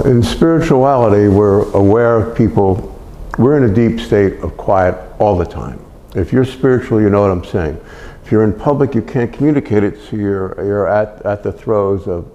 In spirituality, we're aware of people. We're in a deep state of quiet all the time. If you're spiritual, you know what I'm saying. If you're in public, you can't communicate it, so you're at the throes of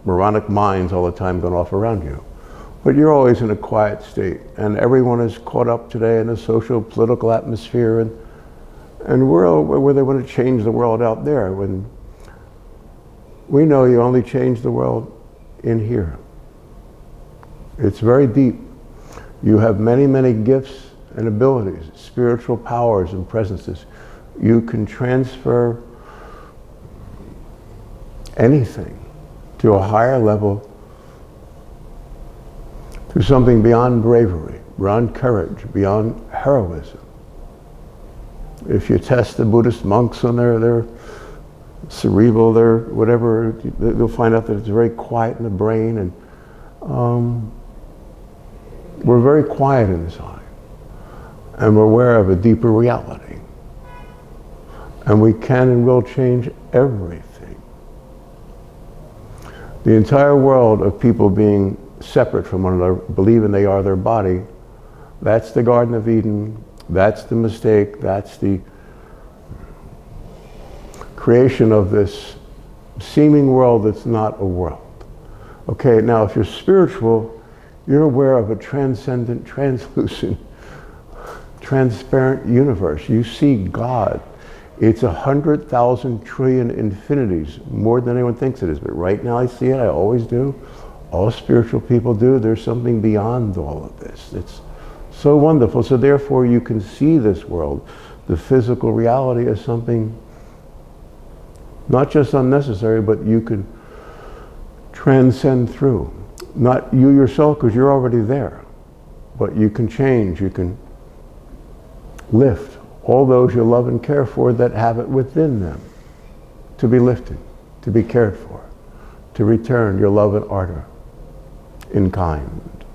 moronic minds all the time going off around you. But you're always in a quiet state, and everyone is caught up today in a social, political atmosphere, and where they want to change the world out there, when we know you only change the world in here. It's very deep. You have many, many gifts and abilities, spiritual powers and presences. You can transfer anything to a higher level, to something beyond bravery, beyond courage, beyond heroism. If you test the Buddhist monks on their cerebral, their whatever, they'll find out that it's very quiet in the brain, and we're very quiet inside, and we're aware of a deeper reality, and we can and will change everything. The entire world of people being separate from one another, believing they are their body, that's the Garden of Eden, that's the mistake, that's the creation of this seeming world that's not a world. Okay, now if you're spiritual, you're aware of a transcendent, translucent, transparent universe. You see God. It's 100,000 trillion infinities, more than anyone thinks it is. But right now I see it, I always do. All spiritual people do. There's something beyond all of this. It's so wonderful. So therefore you can see this world, the physical reality, as something not just unnecessary, but you can transcend through. Not you yourself, because you're already there, but you can change, you can lift all those you love and care for that have it within them to be lifted, to be cared for, to return your love and ardor in kind.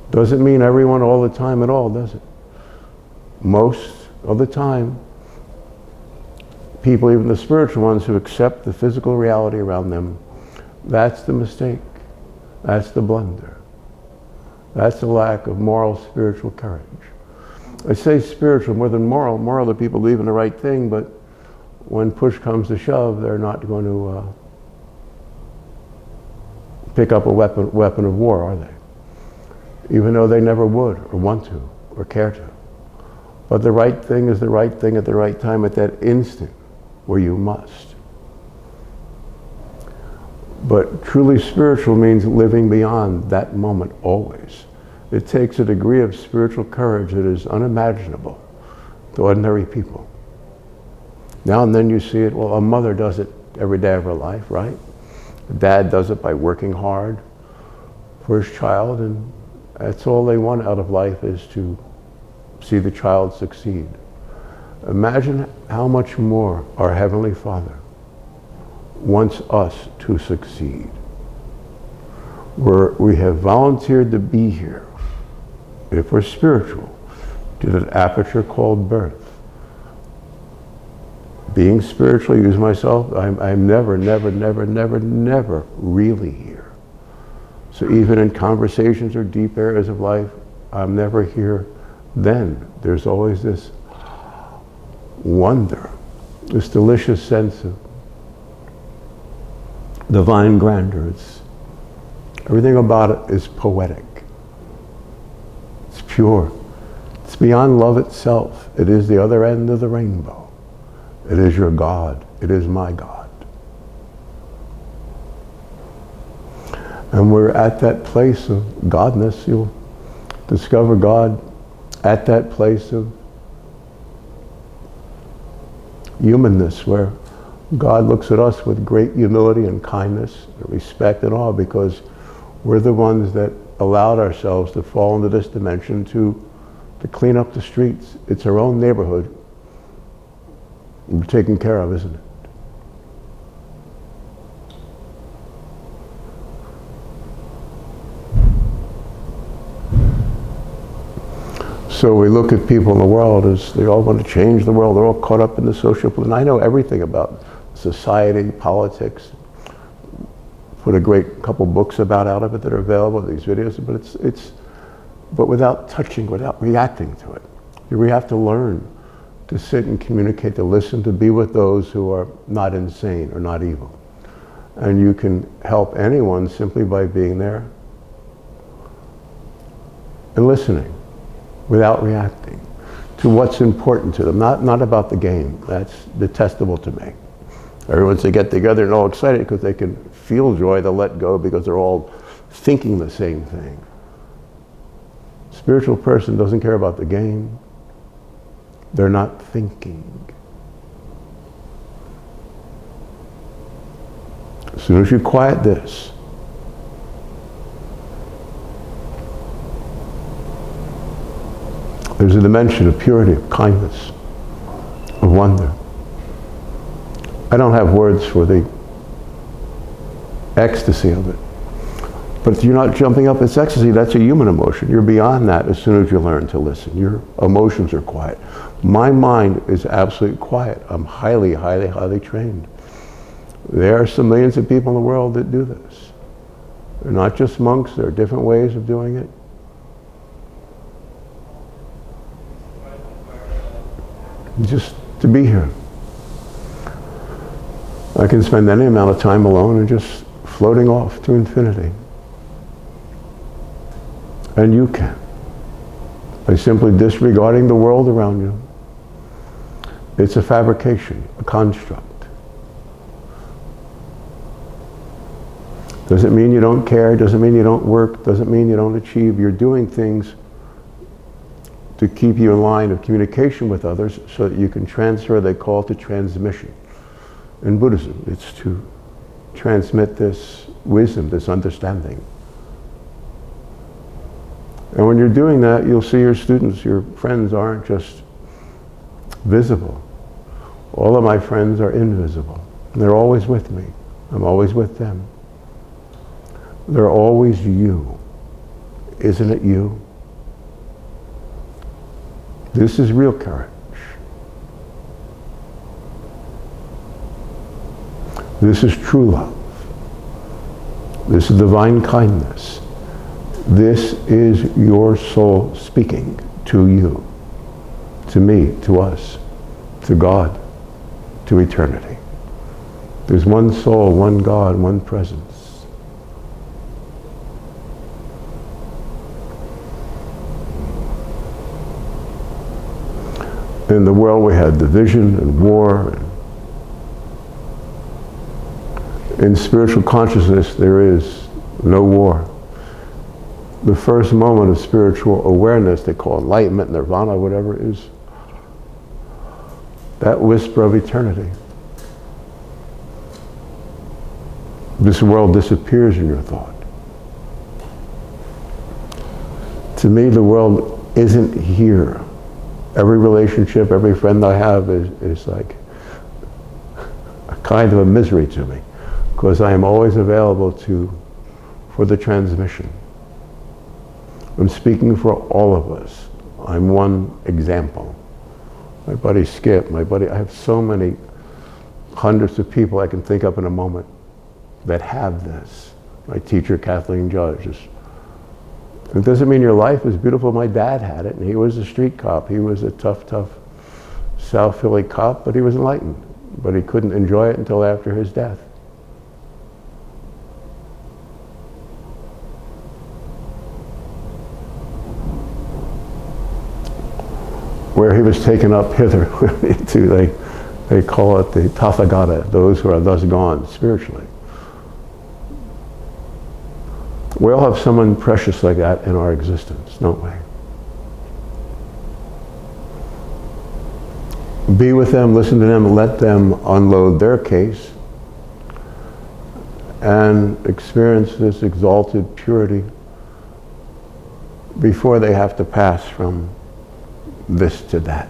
Doesn't mean everyone all the time at all, does it? Most of the time, people, even the spiritual ones who accept the physical reality around them, that's the mistake. That's the blunder. That's the lack of moral, spiritual courage. I say spiritual more than moral. Moral, the people believe in the right thing, but when push comes to shove, they're not going to pick up a weapon of war, are they? Even though they never would, or want to, or care to. But the right thing is the right thing at the right time, at that instant where you must. But truly spiritual means living beyond that moment always. It takes a degree of spiritual courage that is unimaginable to ordinary people. Now and then you see it, well, a mother does it every day of her life, right? A dad does it by working hard for his child, and that's all they want out of life, is to see the child succeed. Imagine how much more our Heavenly Father wants us to succeed. We have volunteered to be here, if we're spiritual, to that aperture called birth. Being spiritual, use myself, I'm never really here. So even in conversations or deep areas of life, I'm never here then. There's always this wonder, this delicious sense of divine grandeur. Everything about it is poetic. It's pure. It's beyond love itself. It is the other end of the rainbow. It is your God. It is my God. And we're at that place of Godness. You'll discover God at that place of humanness, where God looks at us with great humility and kindness, and respect and awe, because we're the ones that allowed ourselves to fall into this dimension to clean up the streets. It's our own neighborhood we're taken care of, isn't it? So we look at people in the world as they all want to change the world. They're all caught up in the social, and I know everything about society, politics, put a great couple books about out of it that are available, these videos, but without touching, without reacting to it. We have to learn to sit and communicate, to listen, to be with those who are not insane or not evil. And you can help anyone simply by being there and listening without reacting to what's important to them, not about the game. That's detestable to me. Everyone's to get together and all excited because they can feel joy, they'll let go because they're all thinking the same thing. Spiritual person doesn't care about the game. They're not thinking. As soon as you quiet this, there's a dimension of purity, of kindness, of wonder. I don't have words for the ecstasy of it. But you're not jumping up, it's ecstasy, that's a human emotion. You're beyond that as soon as you learn to listen. Your emotions are quiet. My mind is absolutely quiet. I'm highly, highly, highly trained. There are some millions of people in the world that do this. They're not just monks, there are different ways of doing it. Just to be here. I can spend any amount of time alone and just floating off to infinity. And you can, by simply disregarding the world around you. It's a fabrication, a construct. Doesn't mean you don't care, doesn't mean you don't work, doesn't mean you don't achieve. You're doing things to keep you in line of communication with others so that you can transfer, they call it the transmission. In Buddhism, it's to transmit this wisdom, this understanding. And when you're doing that, you'll see your students, your friends aren't just visible. All of my friends are invisible. They're always with me. I'm always with them. They're always you. Isn't it you? This is real courage. This is true love. This is divine kindness. This is your soul speaking to you, to me, to us, to God, to eternity. There's one soul, one God, one presence. In the world we had division and war. In spiritual consciousness there is no war. The first moment of spiritual awareness, they call enlightenment, nirvana, whatever, is that whisper of eternity. This world disappears in your thought. To me, the world isn't here. Every relationship, every friend I have is like a kind of a misery to me, because I am always available for the transmission. I'm speaking for all of us. I'm one example. My buddy Skip, I have so many hundreds of people I can think of in a moment that have this. My teacher, Kathleen Judge. It doesn't mean your life is beautiful. My dad had it, and he was a street cop. He was a tough South Philly cop, but he was enlightened. But he couldn't enjoy it until after his death. Where he was taken up hither to, they call it the Tathagata, those who are thus gone spiritually. We all have someone precious like that in our existence, don't we? Be with them, listen to them, let them unload their case, and experience this exalted purity before they have to pass from this to that.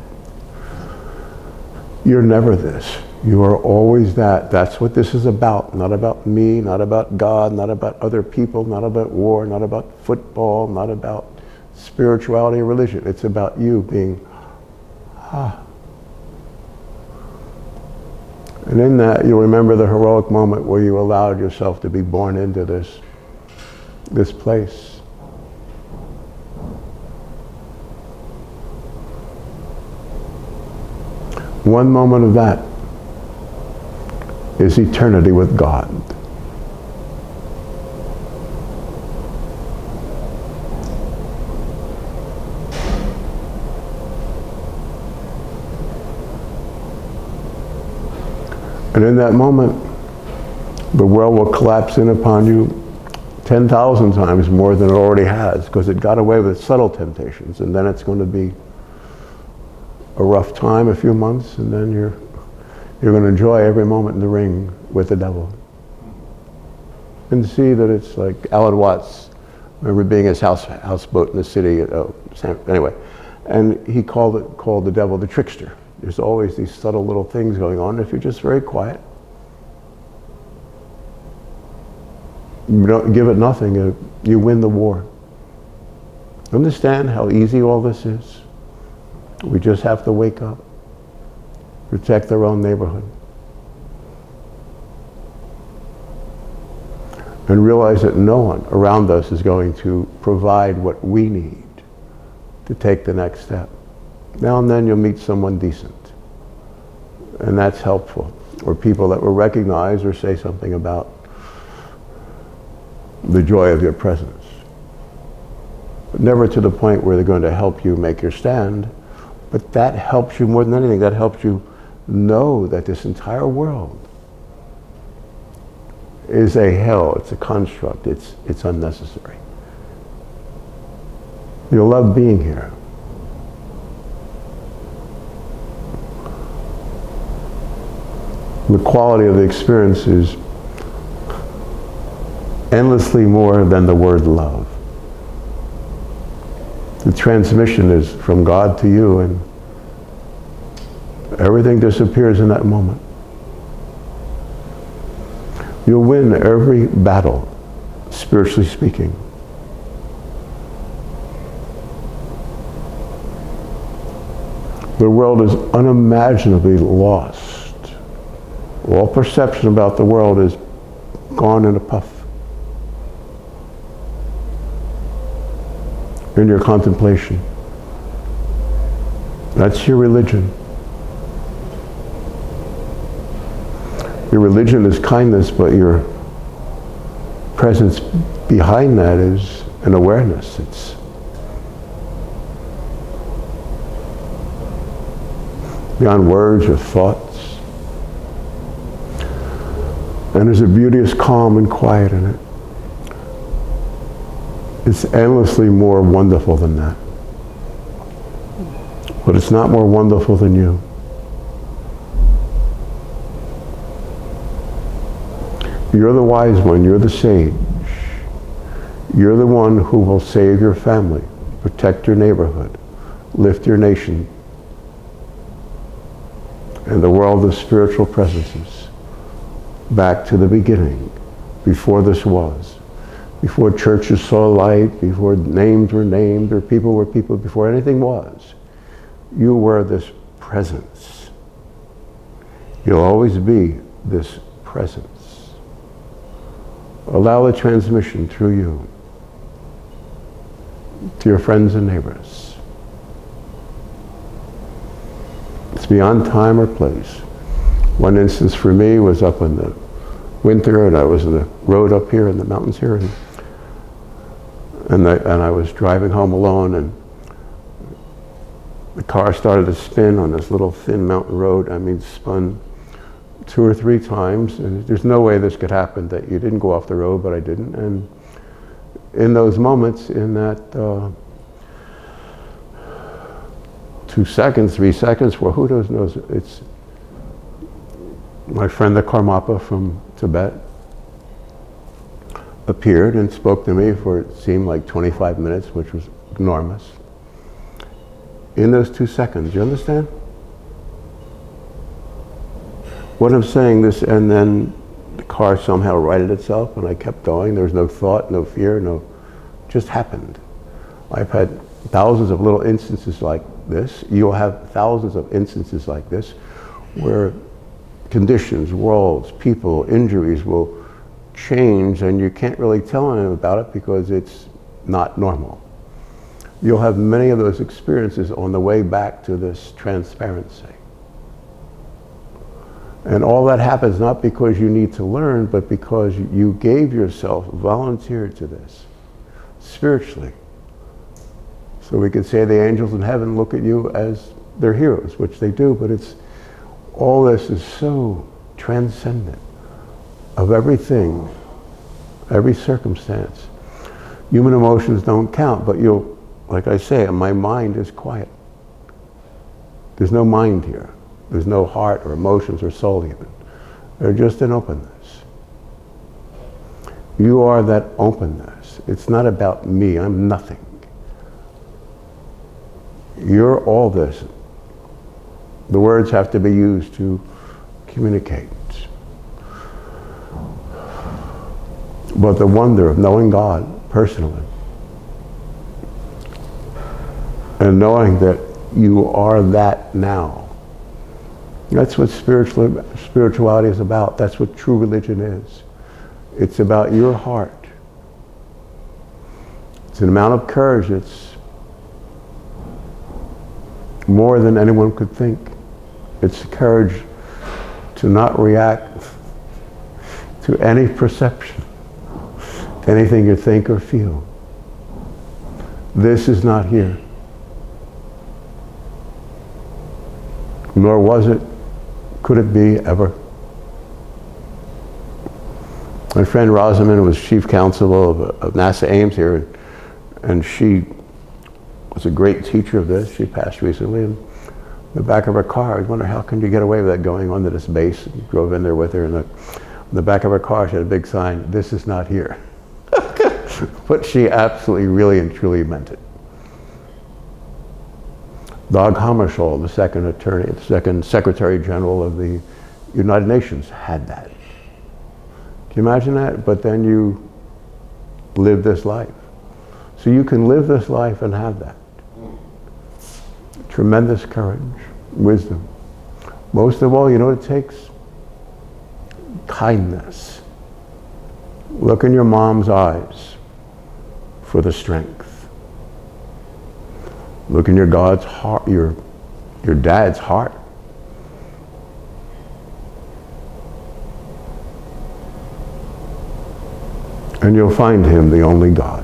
You're never this. You are always that. That's what this is about. Not about me, not about God, not about other people, not about war, not about football, not about spirituality or religion. It's about you being And in that, you'll remember the heroic moment where you allowed yourself to be born into this place. One moment of that is eternity with God. And in that moment, the world will collapse in upon you 10,000 times more than it already has, because it got away with subtle temptations, and then it's going to be a rough time, a few months, and then you're going to enjoy every moment in the ring with the devil. And see that it's like Alan Watts, I remember being his houseboat in the city, anyway, and he called the devil the trickster. There's always these subtle little things going on. If you're just very quiet, you don't give it nothing, you win the war. Understand how easy all this is? We just have to wake up, protect our own neighborhood, and realize that no one around us is going to provide what we need to take the next step. Now and then you'll meet someone decent, and that's helpful, or people that will recognize or say something about the joy of your presence. But never to the point where they're going to help you make your stand, but that helps you more than anything. That helps you know that this entire world is a hell, it's a construct, it's unnecessary. You'll love being here. The quality of the experience is endlessly more than the word love. The transmission is from God to you, and everything disappears in that moment. You'll win every battle, spiritually speaking. The world is unimaginably lost. All perception about the world is gone in a puff. In your contemplation. That's your religion. Your religion is kindness, but your presence behind that is an awareness. It's beyond words or thoughts. And there's a beauteous calm and quiet in it. It's endlessly more wonderful than that. But it's not more wonderful than you. You're the wise one, you're the sage. You're the one who will save your family, protect your neighborhood, lift your nation, and the world of spiritual presences back to the beginning, before this was. Before churches saw light, before names were named, or people were people, before anything was. You were this presence. You'll always be this presence. Allow the transmission through you to your friends and neighbors. It's beyond time or place. One instance for me was up in the winter, and I was in the road up here in the mountains here, and I was driving home alone, and the car started to spin on this little thin mountain road. I mean, spun 2 or 3 times, and there's no way this could happen that you didn't go off the road, but I didn't. And in those moments, in that 2 seconds, 3 seconds, well, who knows, it's my friend the Karmapa from Tibet appeared and spoke to me for it seemed like 25 minutes, which was enormous. In those 2 seconds, you understand? What I'm saying this, and then the car somehow righted itself and I kept going. There was no thought, no fear, no, just happened. I've had thousands of little instances like this. You'll have thousands of instances like this where conditions, worlds, people, injuries will change, and you can't really tell anyone about it because it's not normal. You'll have many of those experiences on the way back to this transparency. And all that happens not because you need to learn, but because you gave yourself, volunteered to this, spiritually. So we could say the angels in heaven look at you as their heroes, which they do, but it's, all this is so transcendent of everything, every circumstance. Human emotions don't count, but you'll, like I say, my mind is quiet. There's no mind here. There's no heart or emotions or soul even. They're just an openness. You are that openness. It's not about me. I'm nothing. You're all this. The words have to be used to communicate. But the wonder of knowing God personally and knowing that you are that now. That's what spirituality is about. That's what true religion is. It's about your heart. It's an amount of courage that's more than anyone could think. It's the courage to not react to any perception, to anything you think or feel. This is not here. Nor was it, could it be ever. My friend Rosamond was chief counsel of NASA Ames here, and she was a great teacher of this. She passed recently. And in the back of her car, I wonder how can you get away with that going onto this base? And drove in there with her, and in the back of her car she had a big sign, "This is not here." But she absolutely, really and truly meant it. Dag Hammarskjöld, the second Secretary General of the United Nations, had that. Can you imagine that? But then you live this life. So you can live this life and have that. Tremendous courage, wisdom. Most of all, you know what it takes? Kindness. Look in your mom's eyes for the strength. Look in your God's heart, your dad's heart. And you'll find him the only God.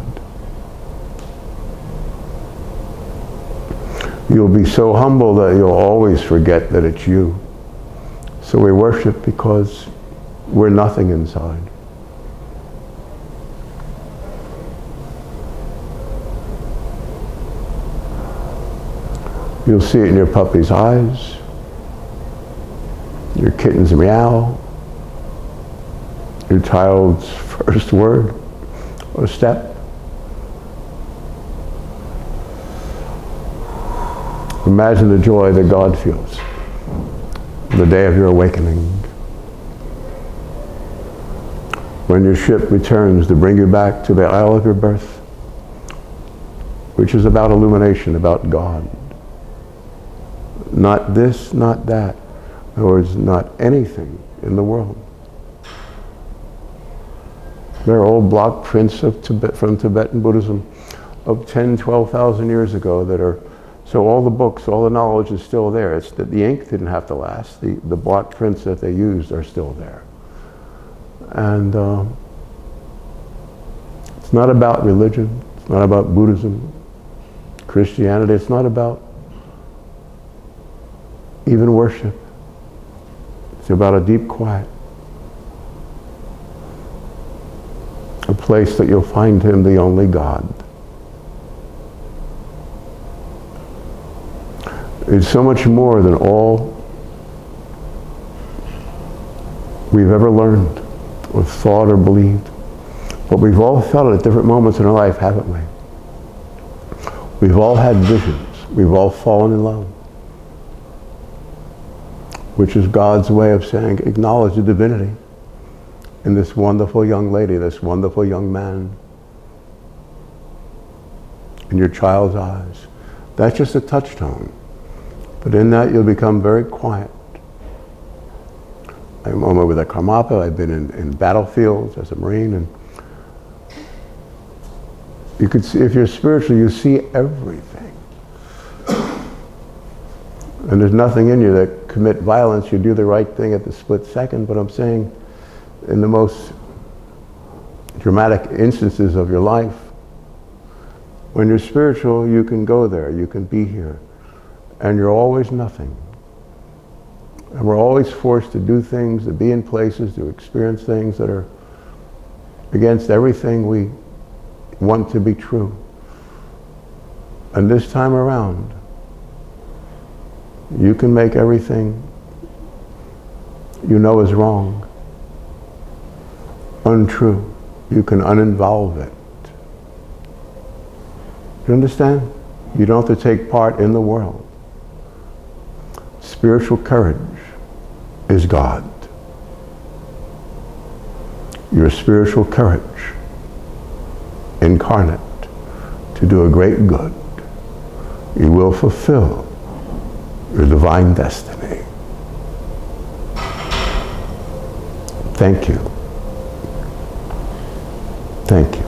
You'll be so humble that you'll always forget that it's you. So we worship because we're nothing inside. You'll see it in your puppy's eyes, your kitten's meow, your child's first word or step. Imagine the joy that God feels the day of your awakening. When your ship returns to bring you back to the isle of your birth, which is about illumination, about God. Not this, not that. In other words, not anything in the world. There are old block prints of from Tibetan Buddhism of 10, 12,000 years ago that are, so all the books, all the knowledge is still there. It's that the ink didn't have to last. The block prints that they used are still there. And it's not about religion. It's not about Buddhism, Christianity. It's not about even worship. It's about a deep quiet. A place that you'll find him the only God. It's so much more than all we've ever learned or thought or believed. But we've all felt it at different moments in our life, haven't we? We've all had visions. We've all fallen in love. Which is God's way of saying, acknowledge the divinity in this wonderful young lady, this wonderful young man, in your child's eyes. That's just a touchstone. But in that you'll become very quiet. I'm on my way with a Karmapa. I've been in battlefields as a Marine, and you could see, if you're spiritual, you see everything. And there's nothing in you that commit violence. You do the right thing at the split second, but I'm saying in the most dramatic instances of your life, when you're spiritual, you can go there, you can be here, and you're always nothing. And we're always forced to do things, to be in places, to experience things that are against everything we want to be true. And this time around, you can make everything you know is wrong untrue. You can uninvolve it. You understand? You don't have to take part in the world. Spiritual courage is God. Your spiritual courage incarnate to do a great good. You will fulfill your divine destiny. Thank you. Thank you.